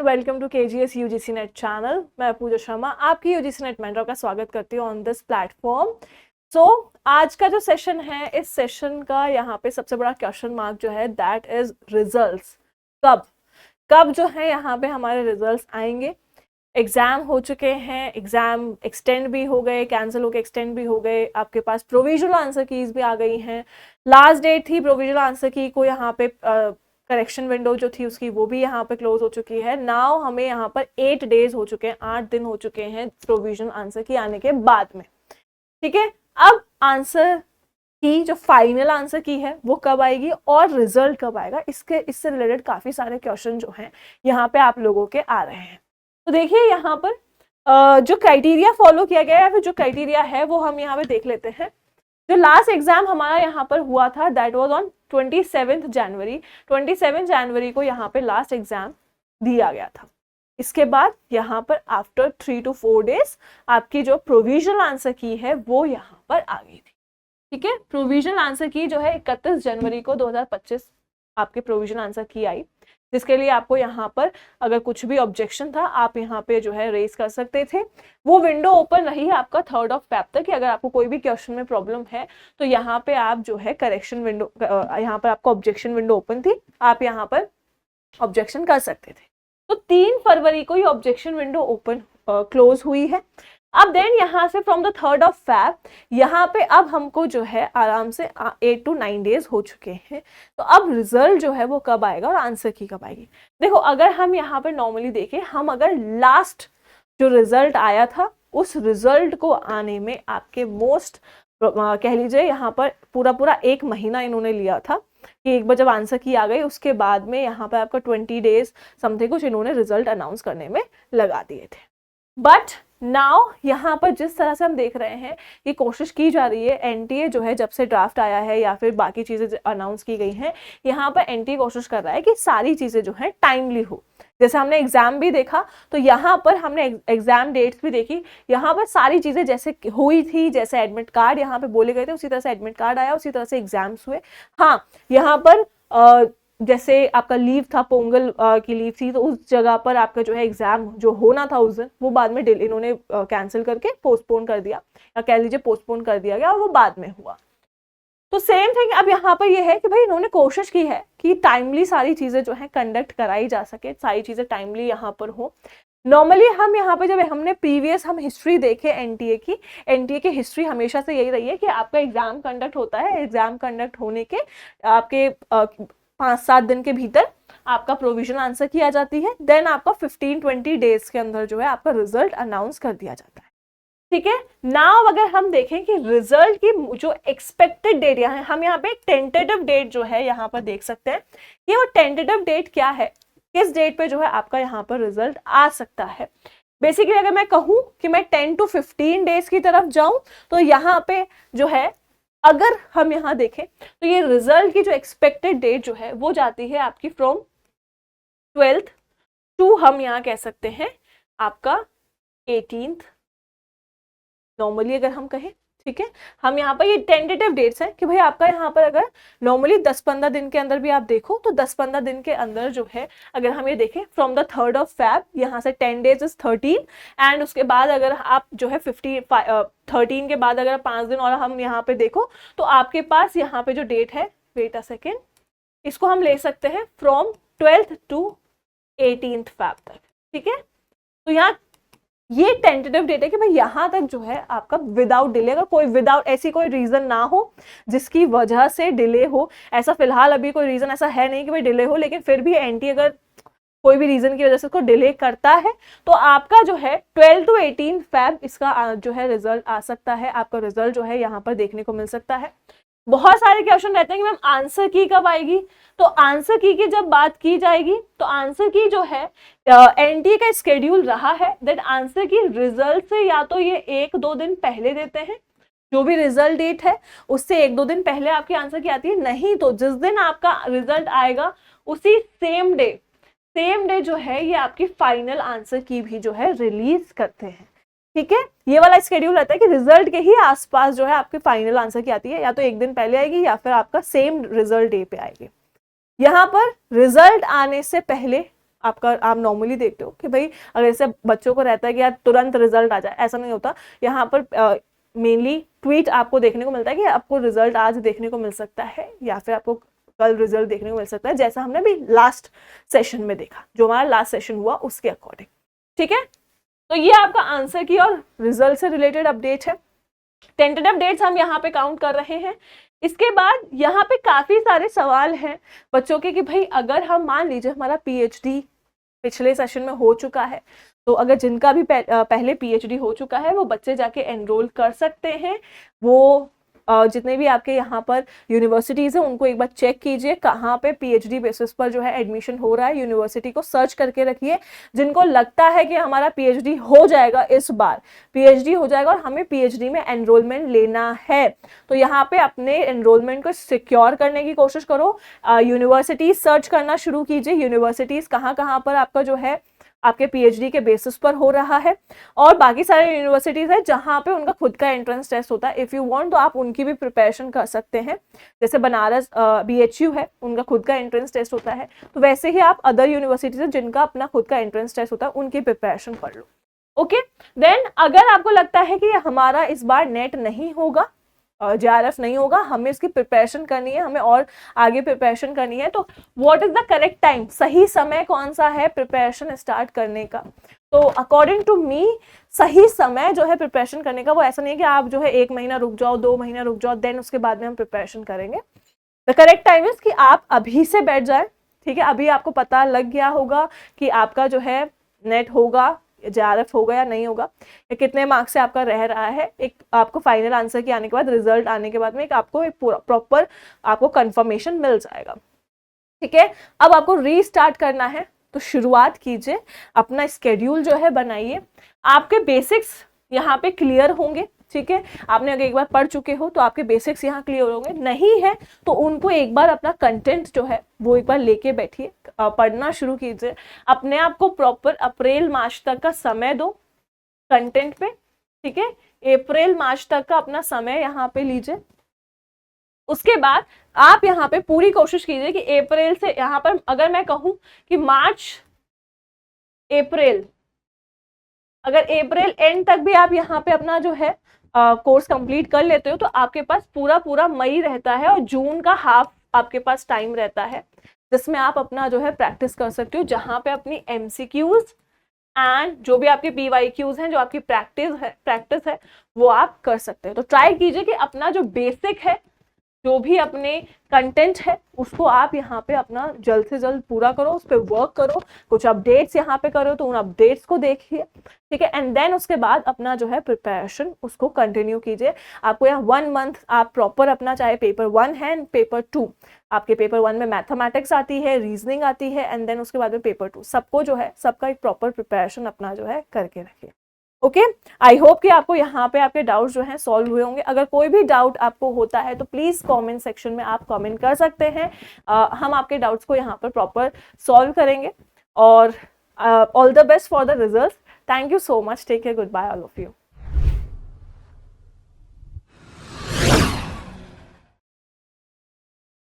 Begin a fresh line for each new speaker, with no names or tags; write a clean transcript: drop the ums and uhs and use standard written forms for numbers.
Everyone, welcome to KGS UGC NET channel. मैं पूजा शर्मा आपकी UGC net mentor का स्वागत करती हूँ ऑन दिस प्लेटफॉर्म। सो आज का जो सेशन है, इस सेशन का यहाँ पे सबसे बड़ा क्वेश्चन मार्क जो है दैट इज रिजल्ट्स। कब कब जो है यहाँ पे हमारे रिजल्ट्स आएंगे। एग्जाम हो चुके हैं, एग्जाम एक्सटेंड भी हो गए, कैंसिल होके एक्सटेंड भी हो गए, आपके पास प्रोविजनल आंसर कीज भी आ गई हैं। लास्ट डेट थी प्रोविजनल आंसर की को यहाँ पे करेक्शन विंडो जो थी उसकी वो भी यहाँ पे क्लोज हो चुकी है। नाउ हमें यहाँ पर 8 डेज हो चुके हैं, 8 दिन हो चुके हैं प्रोविजनल आंसर की आने के बाद में। ठीक है, अब आंसर की जो फाइनल आंसर की है वो कब आएगी और रिजल्ट कब आएगा, इससे रिलेटेड काफी सारे क्वेश्चन जो हैं यहाँ पे आप लोगों के आ रहे हैं। तो देखिए यहाँ पर जो क्राइटेरिया फॉलो किया गया है, फिर जो क्राइटेरिया है वो हम यहाँ पे देख लेते हैं। जो लास्ट एग्जाम हमारा यहाँ पर हुआ था दैट वाज ऑन 27 जनवरी। 27 जनवरी को यहाँ पे लास्ट एग्जाम दिया गया था। इसके बाद यहाँ पर आफ्टर 3 to 4 डेज आपकी जो प्रोविजनल आंसर की है वो यहाँ पर आ गई थी। ठीक है, प्रोविजनल आंसर की जो है 31 जनवरी को 2025 आपके प्रोविजनल आंसर की आई, जिसके लिए आपको यहाँ पर अगर कुछ भी ऑब्जेक्शन था आप यहाँ पे जो है रेज कर सकते थे। वो विंडो ओपन रही है आपका 3rd of Feb तक कि अगर आपको कोई भी क्वेश्चन में प्रॉब्लम है तो यहाँ पे आप जो है करेक्शन विंडो, यहाँ पर आपको ऑब्जेक्शन विंडो ओपन थी, आप यहाँ पर ऑब्जेक्शन कर सकते थे। तो 3 फरवरी को ये ऑब्जेक्शन विंडो ओपन क्लोज हुई है। अब देन यहाँ से from the 3rd of Feb यहाँ पे अब हमको जो है आराम से 8 to 9 डेज हो चुके हैं। तो अब रिजल्ट जो है वो कब आएगा और आंसर की कब आएगी। देखो, अगर हम यहाँ पे नॉर्मली देखें, हम अगर लास्ट जो रिजल्ट आया था उस रिजल्ट को आने में आपके मोस्ट कह लीजिए यहाँ पर पूरा 1 महीना इन्होंने लिया था कि एक बार जब आंसर की आ गई उसके बाद में यहाँ पर आपका 20 डेज समथिंग कुछ इन्होंने रिजल्ट अनाउंस करने में लगा दिए थे। बट नाउ यहाँ पर जिस तरह से हम देख रहे हैं कि कोशिश की जा रही है, एनटीए जो है जब से ड्राफ्ट आया है या फिर बाकी चीजें अनाउंस की गई हैं, यहाँ पर एनटीए कोशिश कर रहा है कि सारी चीजें जो है टाइमली हो। जैसे हमने एग्जाम भी देखा तो यहाँ पर हमने एग्जाम डेट्स भी देखी, यहाँ पर सारी चीजें जैसे हुई थी, जैसे एडमिट कार्ड यहाँ पे बोले गए थे उसी तरह से एडमिट कार्ड आया, उसी तरह से एग्जाम्स हुए। हाँ, यहाँ पर जैसे आपका लीव था, पोंगल की लीव थी, तो उस जगह पर आपका जो है एग्जाम जो होना था उस दिन वो बाद में इन्होंने कैंसिल करके पोस्टपोन कर दिया, या कह लीजिए पोस्टपोन कर दिया गया और वो बाद में हुआ। तो सेम थिंग अब यहाँ पर ये है कि भाई इन्होंने कोशिश की है कि टाइमली सारी चीजें जो है कंडक्ट कराई जा सके, सारी चीजें टाइमली यहाँ पर हो। नॉर्मली हम यहाँ पे जब हमने प्रीवियस हम हिस्ट्री देखे एनटीए की हिस्ट्री हमेशा से यही रही है कि आपका एग्जाम कंडक्ट होता है, एग्जाम कंडक्ट होने के आपके 5-7 दिन के भीतर आपका प्रोविजनल आंसर किया जाती है, देन आपका 15-20 डेज के अंदर जो है आपका रिजल्ट अनाउंस कर दिया जाता है। ठीक है, नाउ अगर हम देखें कि रिजल्ट की जो एक्सपेक्टेड डेट है, हम यहाँ पे एक टेंटेटिव डेट जो है यहाँ पर देख सकते हैं। ये वो टेंटेटिव डेट क्या है, किस डेट पे जो है आपका यहाँ पर रिजल्ट आ सकता है। बेसिकली अगर मैं कहूँ कि मैं 10 to 15 डेज की तरफ जाऊं तो यहाँ पे जो है अगर हम यहाँ देखें तो ये रिजल्ट की जो एक्सपेक्टेड डेट जो है वो जाती है आपकी फ्रॉम 12th टू हम यहाँ कह सकते हैं आपका 18th नॉर्मली अगर हम कहें। ठीक है, हम यहाँ पर ये टेंटेटिव डेट्स हैं कि भाई आपका यहाँ पर अगर नॉर्मली 10-15 दिन के अंदर भी आप देखो तो 10-15 दिन के अंदर जो है अगर हम ये देखें from the 3rd of Feb यहाँ से 10 डेज इज 13 एंड उसके बाद अगर आप जो है 13 के बाद अगर 5 दिन और हम यहाँ पे देखो तो आपके पास यहाँ पे जो डेट है, वेट अ सेकेंड, इसको हम ले सकते हैं from 12th to 18th Feb तक। ठीक है, तो यहाँ ये टेंटेटिव डेट है कि भाई यहाँ तक जो है आपका विदाउट डिले, अगर कोई विदाउट ऐसी कोई रीजन ना हो जिसकी वजह से डिले हो, ऐसा फिलहाल अभी कोई रीजन ऐसा है नहीं कि भाई डिले हो, लेकिन फिर भी एनटी अगर कोई भी रीजन की वजह से उसको डिले करता है तो आपका जो है 12 to 18 Feb इसका जो है रिजल्ट आ सकता है, आपका रिजल्ट जो है यहाँ पर देखने को मिल सकता है। बहुत सारे क्वेश्चन रहते हैं कि मैम आंसर की कब आएगी, तो आंसर की जब बात की जाएगी तो आंसर की जो है एनटीए का स्केड्यूल रहा है दैट आंसर की रिजल्ट से या तो ये 1-2 दिन पहले देते हैं, जो भी रिजल्ट डेट है उससे 1-2 दिन पहले आपकी आंसर की आती है, नहीं तो जिस दिन आपका रिजल्ट आएगा उसी सेम डे जो है ये आपकी फाइनल आंसर की भी जो है रिलीज करते हैं। ठीक है, ये वाला स्केड्यूल रहता है कि रिजल्ट के ही आसपास जो है आपके फाइनल आंसर की आती है, या तो 1 दिन पहले आएगी या फिर आपका सेम रिजल्ट डे पे आएगी। यहाँ पर रिजल्ट आने से पहले आपका आप नॉर्मली देखते हो कि भाई अगर जैसे बच्चों को रहता है कि यार तुरंत रिजल्ट आ जाए, ऐसा नहीं होता। यहाँ पर मेनली ट्वीट आपको देखने को मिलता है कि आपको रिजल्ट आज देखने को मिल सकता है या फिर आपको कल रिजल्ट देखने को मिल सकता है, जैसा हमने भी लास्ट सेशन में देखा, जो हमारा लास्ट सेशन हुआ उसके अकॉर्डिंग। ठीक है, तो ये आपका आंसर की और रिजल्ट से रिलेटेड अपडेट है। टेंटेटिव डेट्स हम यहाँ पे काउंट कर रहे हैं। इसके बाद यहाँ पे काफी सारे सवाल हैं बच्चों के कि भाई अगर हम मान लीजिए हमारा पीएचडी पिछले सेशन में हो चुका है, तो अगर जिनका भी पहले पीएचडी हो चुका है वो बच्चे जाके एनरोल कर सकते हैं। वो जितने भी आपके यहाँ पर यूनिवर्सिटीज़ हैं उनको एक बार चेक कीजिए कहाँ पे पीएचडी बेसिस पर जो है एडमिशन हो रहा है, यूनिवर्सिटी को सर्च करके रखिए। जिनको लगता है कि हमारा पीएचडी हो जाएगा, इस बार पीएचडी हो जाएगा और हमें पीएचडी में एनरोलमेंट लेना है, तो यहाँ पे अपने एनरोलमेंट को सिक्योर करने की कोशिश करो। यूनिवर्सिटीज सर्च करना शुरू कीजिए, यूनिवर्सिटीज़ कहाँ पर आपका जो है आपके पीएचडी के बेसिस पर हो रहा है। और बाकी सारे यूनिवर्सिटीज़ है जहाँ पे उनका खुद का एंट्रेंस टेस्ट होता है। इफ़ यू वांट तो आप उनकी भी प्रिपरेशन कर सकते हैं। जैसे बनारस बीएचयू है, उनका खुद का एंट्रेंस टेस्ट होता है, तो वैसे ही आप अदर यूनिवर्सिटीज़ जिनका अपना खुद का एंट्रेंस टेस्ट होता है उनकी प्रिपरेशन कर लो। ओके, देन अगर आपको लगता है कि हमारा इस बार नेट नहीं होगा, जेआरएफ नहीं होगा, हमें इसकी प्रिपरेशन करनी है, हमें और आगे प्रिपरेशन करनी है, तो what is the correct time, सही समय कौन सा है प्रिपरेशन स्टार्ट करने का? तो अकॉर्डिंग टू मी सही समय जो है प्रिपरेशन करने का वो ऐसा नहीं है कि आप जो है 1 महीना रुक जाओ, 2 महीना रुक जाओ, देन उसके बाद में हम प्रिपरेशन करेंगे। द करेक्ट टाइम इज कि आप अभी से बैठ जाए। ठीक है, अभी आपको पता लग गया होगा कि आपका जो है नेट होगा, जेआरएफ होगा या नहीं होगा, या कितने मार्क्स से आपका रह रहा है। एक आपको फाइनल आंसर के आने के बाद, रिजल्ट आने के बाद में आपको एक प्रॉपर आपको कंफर्मेशन मिल जाएगा। ठीक है, अब आपको रीस्टार्ट करना है तो शुरुआत कीजिए, अपना स्केड्यूल जो है बनाइए। आपके बेसिक्स यहाँ पे क्लियर होंगे। ठीक है, आपने अगर एक बार पढ़ चुके हो तो आपके बेसिक्स यहाँ क्लियर होंगे, नहीं है तो उनको एक बार अपना कंटेंट जो है वो एक बार लेके बैठिए, पढ़ना शुरू कीजिए। अपने आप को प्रॉपर अप्रैल मार्च तक का समय दो कंटेंट पे। ठीक है, अप्रैल मार्च तक का अपना समय यहाँ पे लीजिए। उसके बाद आप यहाँ पे पूरी कोशिश कीजिए कि अप्रैल से, यहाँ पर अगर मैं कहूँ कि मार्च अप्रैल, अगर अप्रैल एंड तक भी आप यहाँ पे अपना जो है कोर्स कंप्लीट कर लेते हो तो आपके पास पूरा मई रहता है और जून का हाफ आपके पास टाइम रहता है, जिसमें आप अपना जो है प्रैक्टिस कर सकते हो, जहाँ पे अपनी एमसीक्यूज एंड जो भी आपके पीवाईक्यूज हैं, जो आपकी प्रैक्टिस है वो आप कर सकते हो। तो ट्राई कीजिए कि अपना जो बेसिक है, जो भी अपने कंटेंट है, उसको आप यहाँ पे अपना जल्द से जल्द पूरा करो, उस पर वर्क करो, कुछ अपडेट्स यहाँ पे करो तो उन अपडेट्स को देखिए। ठीक है, एंड देन उसके बाद अपना जो है प्रिपरेशन उसको कंटिन्यू कीजिए। आपको यहाँ 1 मंथ आप प्रॉपर अपना, चाहे पेपर 1 है एंड पेपर 2, आपके पेपर 1 में मैथमेटिक्स आती है, रीजनिंग आती है, एंड देन उसके बाद में पेपर 2, सबको जो है सबका एक प्रॉपर प्रिपरेशन अपना जो है करके रखिए। ओके, आई होप कि आपको यहाँ पे आपके डाउट्स जो हैं सॉल्व हुए होंगे। अगर कोई भी डाउट आपको होता है तो प्लीज़ कमेंट सेक्शन में आप कमेंट कर सकते हैं, हम आपके डाउट्स को यहाँ पर प्रॉपर सॉल्व करेंगे। और all the best for the result. Thank you so much, take care, goodbye all of you.